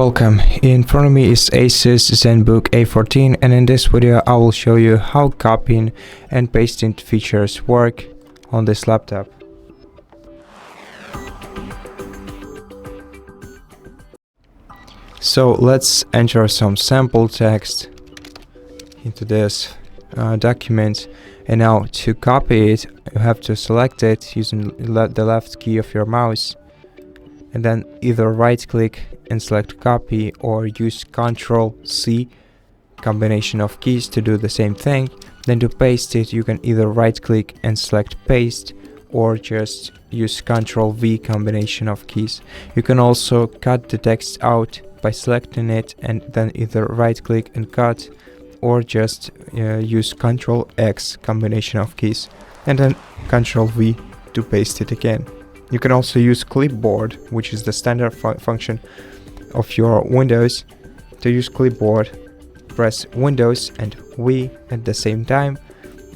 Welcome. In front of me is ASUS ZenBook A14, and in this video I will show you how copying and pasting features work on this laptop. So let's enter some sample text into this document, and now to copy it you have to select it using the left key of your mouse, and then either right click and select copy or use Ctrl+C combination of keys to do the same thing. Then to paste it you can either right click and select paste or just use Ctrl+V combination of keys. You can also cut the text out by selecting it and then either right click and cut or just use Ctrl+X combination of keys and then Ctrl+V to paste it again. You can also use Clipboard, which is the standard function of your Windows. To use Clipboard, press Windows and V at the same time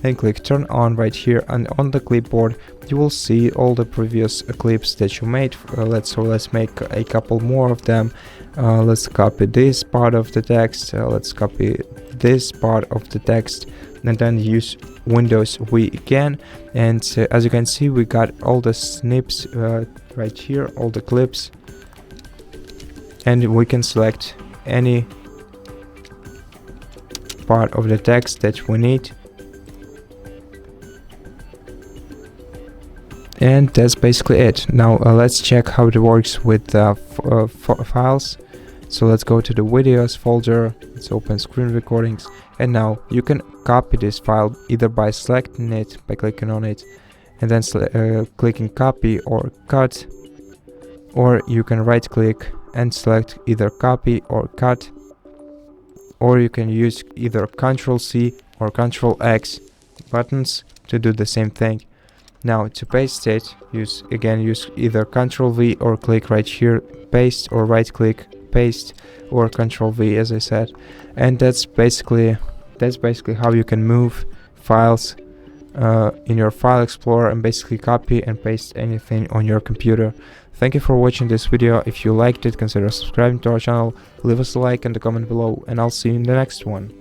and click turn on right here, and on the clipboard you will see all the previous clips that you made. Let's make a couple more of them. Let's copy this part of the text, let's copy this part of the text, and then use Windows V again, and as you can see we got all the snips right here, all the clips, and we can select any part of the text that we need. And that's basically it. Now let's check how it works with files. So let's go to the videos folder, let's open screen recordings, and now you can copy this file either by selecting it, by clicking on it and then clicking copy or cut, or you can right click and select either copy or cut, or you can use either Ctrl+C or Ctrl+X buttons to do the same thing. Now to paste it, use either Ctrl+V or click right here paste, or right click paste or Ctrl+V as I said. And that's basically how you can move files in your file explorer and basically copy and paste anything on your computer. Thank you for watching this video. If you liked it, consider subscribing to our channel, leave us a like and a comment below, and I'll see you in the next one.